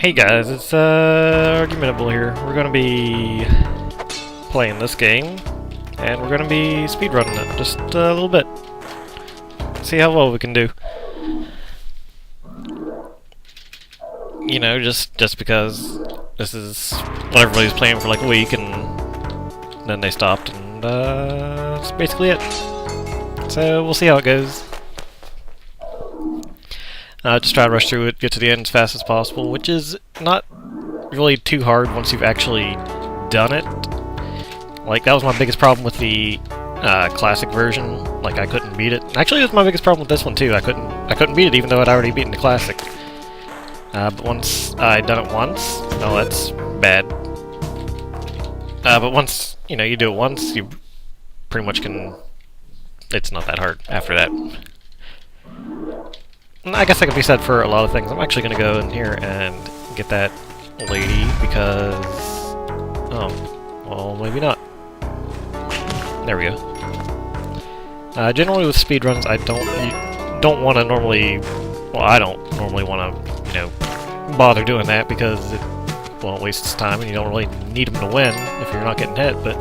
Hey guys, it's Argumentable here. We're gonna be playing this game, and we're gonna be speedrunning it just a little bit. See how well we can do. You know, just because this is what everybody's playing for like a week, and then they stopped, and that's basically it. So we'll see how it goes. Just try to rush through it, get to the end as fast as possible, which is not really too hard once you've actually done it. Like, that was my biggest problem with the classic version. Like, I couldn't beat it. Actually, that's my biggest problem with this one too. I couldn't beat it even though I'd already beaten the classic. But once I'd done it once, no, that's bad. But once, you know, you do it once, you pretty much can... It's not that hard after that. I guess that could be said for a lot of things. I'm actually going to go in here and get that lady because... Oh, well, maybe not. There we go. Generally with speedruns, I don't want to normally... Well, I don't normally want to, you know, bother doing that because it, well, it wastes time and you don't really need them to win if you're not getting hit, but...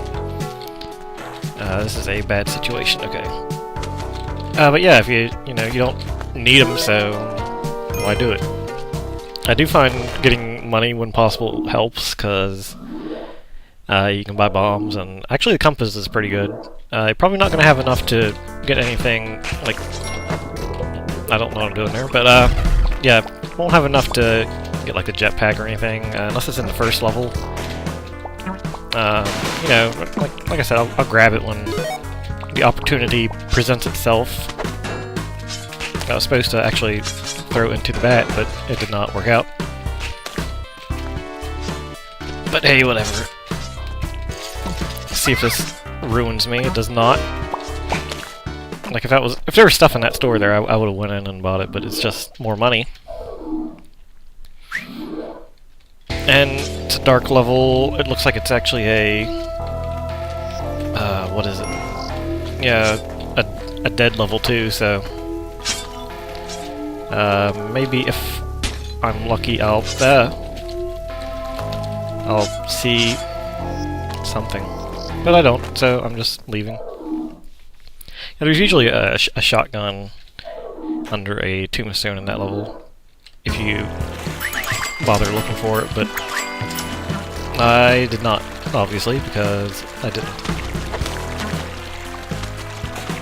this is a bad situation, okay. But yeah, if you know, you don't need them, so why do it? I do find getting money when possible helps, because you can buy bombs, and actually the compass is pretty good. You're probably not going to have enough to get anything, like, I don't know what I'm doing there, but yeah, won't have enough to get like a jetpack or anything, unless it's in the first level. You know, like I said, I'll grab it when the opportunity presents itself. I was supposed to actually throw it into the bat, but it did not work out. But hey, whatever. Let's see if this ruins me. It does not. Like if there was stuff in that store there, I would have went in and bought it, but it's just more money. And it's a dark level. It looks like it's actually a what is it? Yeah, a dead level too, so maybe if I'm lucky I'll see something. But I don't, so I'm just leaving. Yeah, there's usually a shotgun under a tombstone in that level, if you bother looking for it, but I did not, obviously, because I didn't.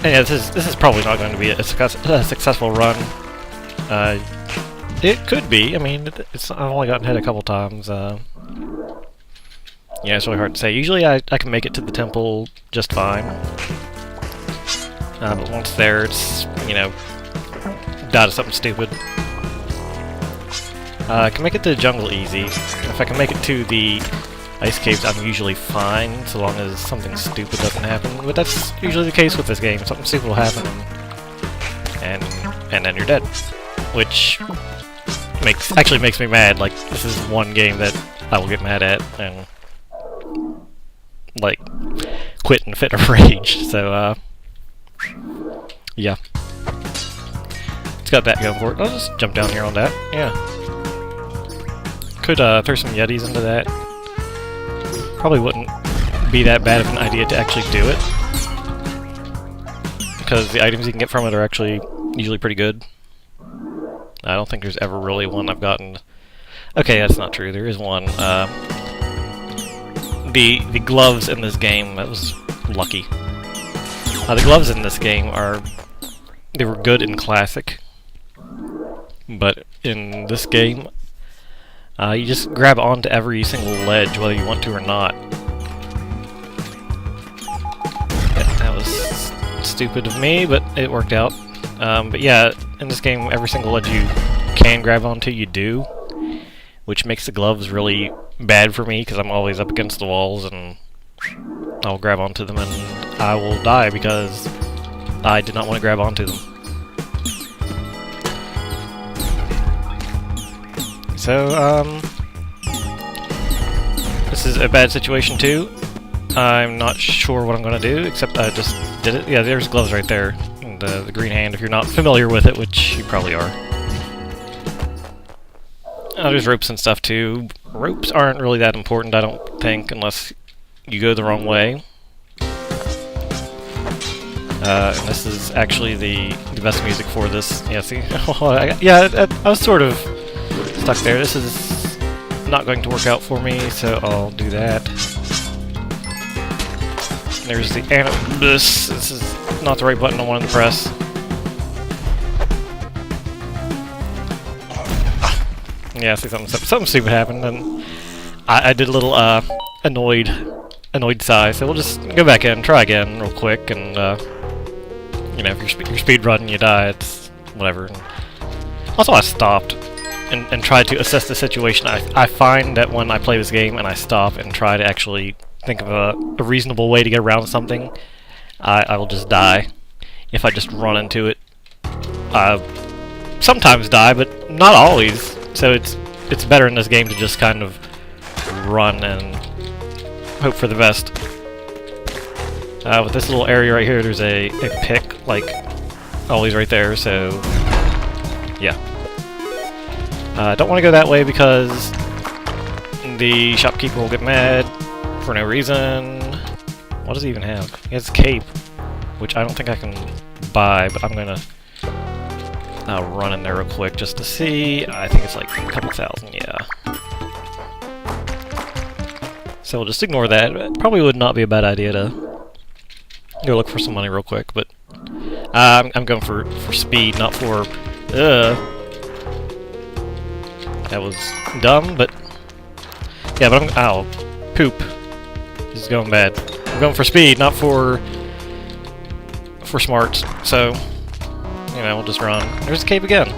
And yeah, this is probably not going to be a successful run. It could be. I mean, I've only gotten hit a couple times. Yeah, it's really hard to say. Usually I can make it to the temple just fine. But once there, it's, you know, die to something stupid. I can make it to the jungle easy. If I can make it to the ice caves, I'm usually fine, so long as something stupid doesn't happen. But that's usually the case with this game. Something stupid will happen, and then you're dead. Which actually makes me mad. Like, this is one game that I will get mad at, and like, quit in a fit of rage. So, yeah. It's got that going for it. I'll just jump down here on that. Yeah. Could throw some Yetis into that. Probably wouldn't be that bad of an idea to actually do it, because the items you can get from it are actually usually pretty good. I don't think there's ever really one I've gotten... Okay, that's not true. There is one. The gloves in this game, that was lucky. The gloves in this game they were good in Classic, but in this game, you just grab onto every single ledge, whether you want to or not. That was stupid of me, but it worked out. But yeah, in this game, every single ledge you can grab onto, you do, which makes the gloves really bad for me, because I'm always up against the walls, and I'll grab onto them, and I will die because I did not want to grab onto them. So, this is a bad situation too. I'm not sure what I'm going to do, except I just did it. Yeah, there's gloves right there. The green hand, if you're not familiar with it, which you probably are. There's ropes and stuff too. Ropes aren't really that important, I don't think, unless you go the wrong way. And this is actually the best music for this. Yeah, see? I was sort of stuck there. This is not going to work out for me, so I'll do that. There's the this is not the right button I wanted to press. Yeah, see, something stupid happened, and I did a little annoyed sigh. So we'll just go back in, try again real quick, and you know, if you're speed running, you die. It's whatever. And also, I stopped and tried to assess the situation. I find that when I play this game and I stop and try to actually think of a reasonable way to get around something, I will just die. If I just run into it, I sometimes die, but not always. So it's better in this game to just kind of run and hope for the best. With this little area right here, there's a pick, like always right there, so yeah. Don't want to go that way because the shopkeeper will get mad for no reason. What does he even have? He has a cape, which I don't think I can buy, but I'm gonna run in there real quick just to see. I think it's like a couple thousand, yeah. So we'll just ignore that. It probably would not be a bad idea to go look for some money real quick, but I'm going for speed, not for... That was dumb, but... Yeah, but ow. Poop. This is going bad. I'm going for speed, not for smarts, so... You know, we'll just run. There's a cape again.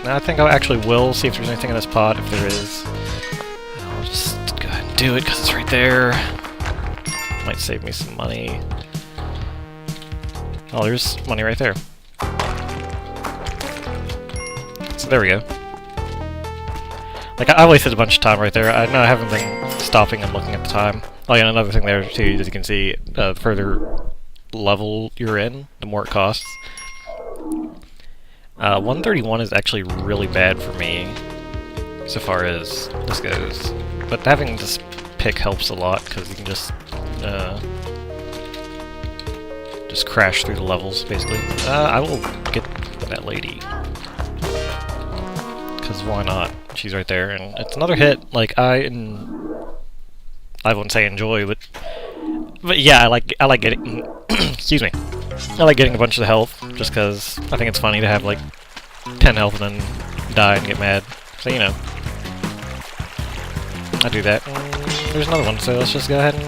Now I think I actually will see if there's anything in this pot. If there is, I'll just go ahead and do it because it's right there. Might save me some money. Oh, there's money right there. So there we go. Like, I wasted a bunch of time right there. I know I haven't been stopping and looking at the time. Oh yeah, and another thing there too, as you can see, the further level you're in, the more it costs. 131 is actually really bad for me, so far as this goes. But having this pick helps a lot, because you can just crash through the levels, basically. I will get that lady. Because why not? She's right there, and it's another hit. Like, I wouldn't say enjoy, but yeah, I like getting... excuse me. I like getting a bunch of health, just because I think it's funny to have, like, 10 health and then die and get mad. So, you know. I do that. There's another one, so let's just go ahead and...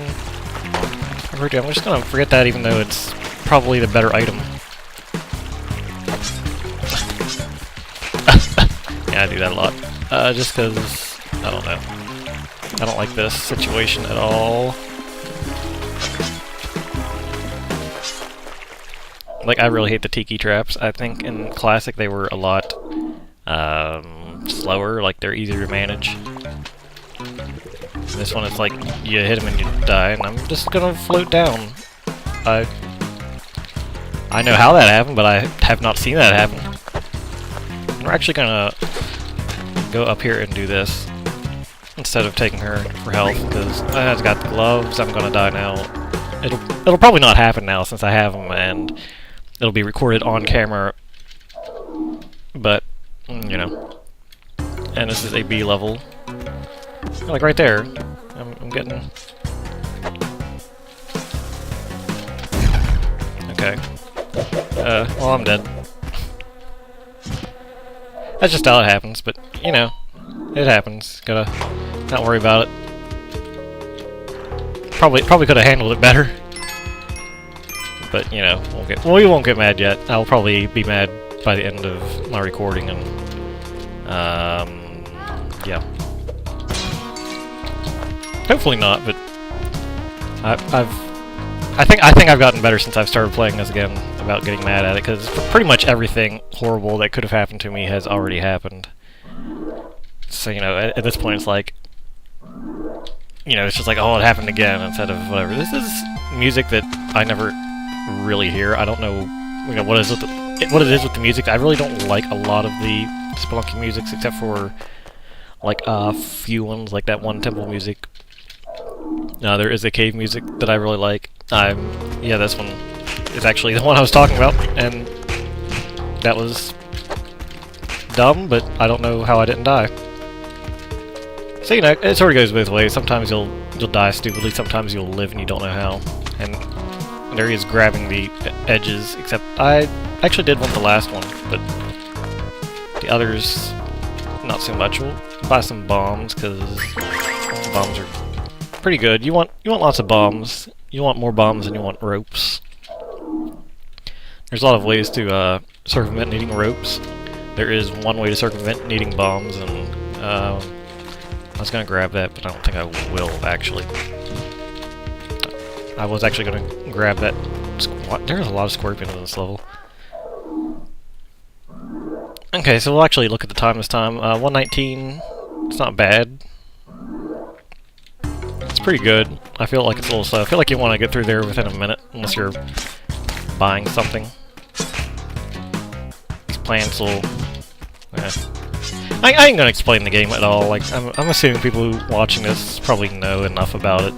I'm just gonna forget that, even though it's probably the better item. Yeah, I do that a lot. Just because, I don't know. I don't like this situation at all. Like, I really hate the tiki traps. I think in Classic they were a lot slower, like they're easier to manage. In this one it's like, you hit them and you die, and I'm just gonna float down. I know how that happened, but I have not seen that happen. We're actually gonna go up here and do this, instead of taking her for health, because I've got the gloves, I'm gonna die now. It'll probably not happen now, since I have them, and it'll be recorded on camera, but, you know. And this is a B level. Like right there. I'm getting... Okay. Well, I'm dead. That's just how it happens, but, you know, it happens. Gotta not worry about it. Probably could have handled it better. But, you know, we won't get mad yet. I'll probably be mad by the end of my recording, and yeah. Hopefully not, but I think I've gotten better since I've started playing this again about getting mad at it, because pretty much everything horrible that could have happened to me has already happened. So, you know, at this point it's like, you know, it's just like, oh, it happened again, instead of whatever. This is music that I never really hear. I don't know, you know, what it is with the music. I really don't like a lot of the Spelunky musics, except for like a few ones, like that one temple music. There is a cave music that I really like. Yeah, this one is actually the one I was talking about, and that was dumb, but I don't know how I didn't die. So, you know, it sort of goes both ways. Sometimes you'll die stupidly, sometimes you'll live and you don't know how. And there he is grabbing the edges, except I actually did want the last one, but the others, not so much. We'll buy some bombs, because the bombs are pretty good. You want lots of bombs. You want more bombs than you want ropes. There's a lot of ways to circumvent needing ropes. There is one way to circumvent needing bombs, and I was gonna grab that, but I don't think I will, actually. I was actually gonna grab that. There's a lot of scorpions in this level. Okay, so we'll actually look at the time this time. 119. It's not bad. It's pretty good. I feel like it's a little slow. I feel like you want to get through there within a minute, unless you're buying something. These plants will... I ain't gonna explain the game at all. Like, I'm assuming people who watching this probably know enough about it.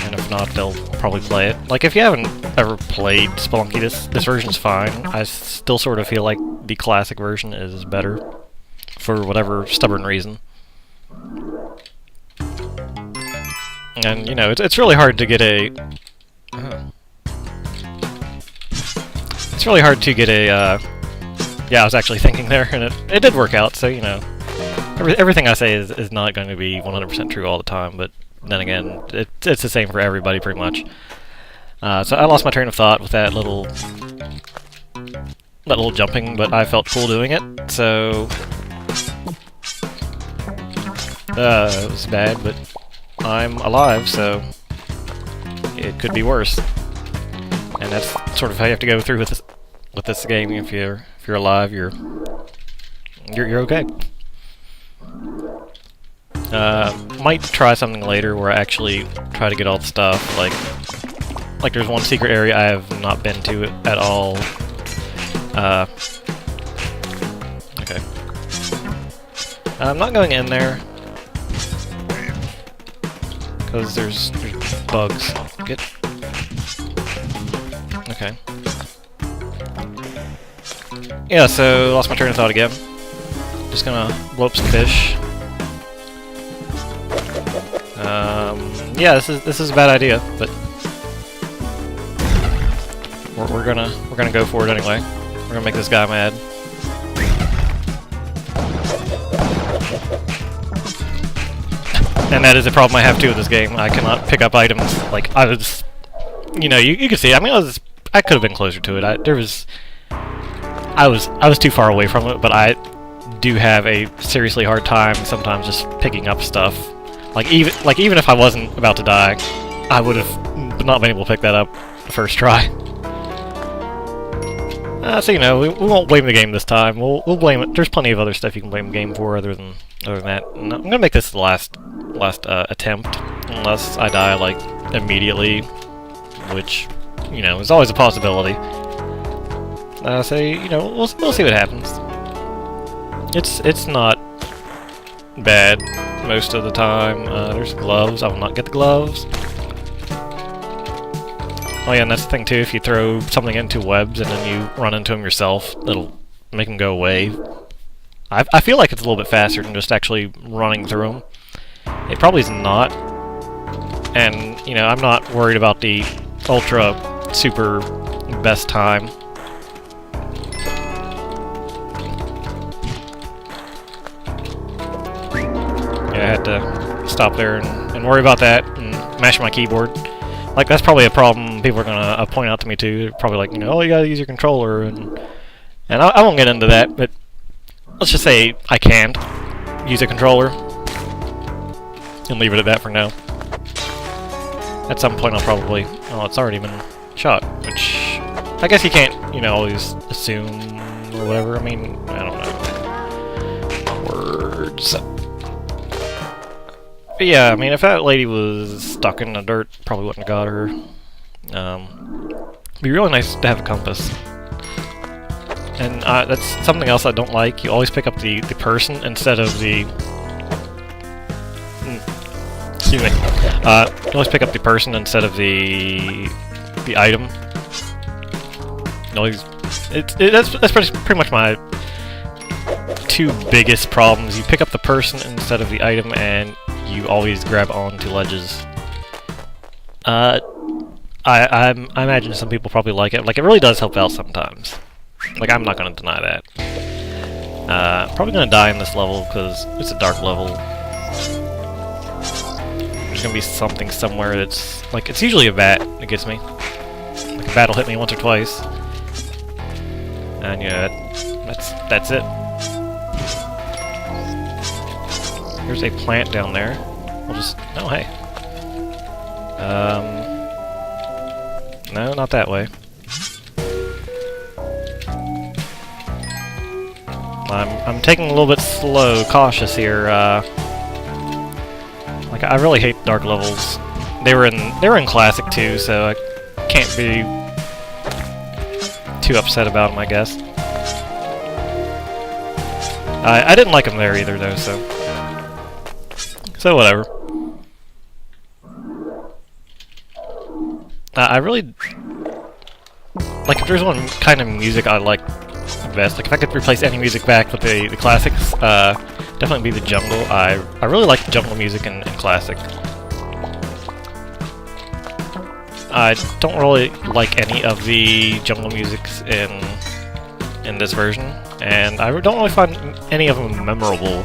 And if not, they'll probably play it. Like, if you haven't ever played Spelunky, this version's fine. I still sort of feel like the classic version is better, for whatever stubborn reason. And, you know, it's really hard to get a... It's really hard to get a, yeah, I was actually thinking there, and it did work out, so, you know, everything I say is not going to be 100% true all the time, but then again, it's the same for everybody, pretty much. So I lost my train of thought with that little jumping, but I felt cool doing it, so... it was bad, but I'm alive, so it could be worse. And that's sort of how you have to go through with this game. If you're alive, you're okay. Might try something later where I actually try to get all the stuff. Like there's one secret area I have not been to at all. Okay. I'm not going in there because there's bugs. Okay. Yeah, so lost my train of thought again. Just gonna blow up some fish. Yeah, this is a bad idea, but we're gonna go for it anyway. We're gonna make this guy mad. And that is a problem I have too with this game. I cannot pick up items. Like, I was, you know, you can see. I mean, I could have been closer to it. I was too far away from it, but I do have a seriously hard time sometimes just picking up stuff. Like even if I wasn't about to die, I would have not been able to pick that up the first try. So you know, we won't blame the game this time. We'll blame it. There's plenty of other stuff you can blame the game for other than that. And I'm gonna make this the last attempt, unless I die like immediately, which, you know, is always a possibility. So you know, we'll see what happens. It's not bad most of the time. There's gloves. I will not get the gloves. Oh yeah, and that's the thing too. If you throw something into webs and then you run into them yourself, it'll make them go away. I feel like it's a little bit faster than just actually running through them. It probably is not. And you know, I'm not worried about the ultra super best time. Yeah, I had to stop there and worry about that and mash my keyboard. Like, that's probably a problem people are gonna point out to me too. They're probably like, you know, oh, you gotta use your controller, and I won't get into that, but let's just say I can't use a controller and leave it at that for now. At some point I'll probably... Oh, it's already been shot, which I guess you can't, you know, always assume or whatever. I mean, I don't know. Words. But yeah, I mean, if that lady was stuck in the dirt, probably wouldn't have got her. It'd be really nice to have a compass. And that's something else I don't like. You always pick up the person instead of the... excuse me. You always pick up the person instead of the item. You always... that's pretty much my two biggest problems. You pick up the person instead of the item, and you always grab onto ledges. I imagine some people probably like it. Like, it really does help out sometimes. Like, I'm not going to deny that. Probably going to die in this level because it's a dark level. There's going to be something somewhere that's... Like, it's usually a bat that gets me. Like, a bat will hit me once or twice. And yeah, that's it. There's a plant down there. I'll just... Oh, hey. No, not that way. I'm taking a little bit cautious here. Like, I really hate dark levels. They were in Classic too, so I can't be too upset about them, I guess. I didn't like them there either, though, so whatever. I really like, if there's one kind of music I like best, like if I could replace any music back with the classics, definitely be the jungle. I really like the jungle music in Classic. I don't really like any of the jungle musics in this version, and I don't really find any of them memorable.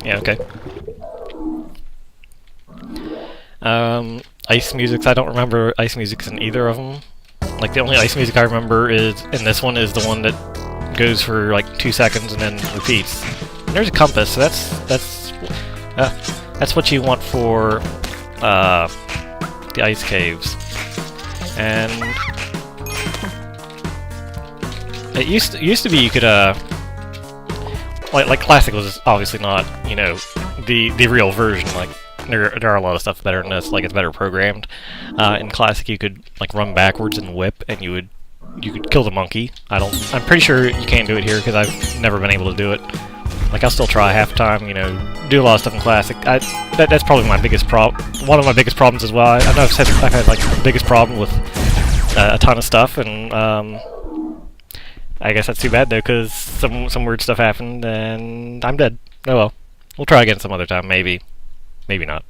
Yeah, okay. Ice musics, I don't remember ice musics in either of them. Like, the only ice music I remember is in this one is the one that goes for like 2 seconds and then repeats. And there's a compass, so that's what you want for the ice caves. And it used to be you could like Classic was obviously not, you know, the real version. Like, there are a lot of stuff better than this, like it's better programmed. In Classic you could like run backwards and whip, and you could kill the monkey. I'm pretty sure you can't do it here because I've never been able to do it. Like, I'll still try half the time, you know, do a lot of stuff in Classic. That's probably my biggest one of my biggest problems as well. I know I've had like the biggest problem with a ton of stuff, and I guess that's too bad though, because some weird stuff happened and I'm dead. Oh well. We'll try again some other time, maybe. Maybe not.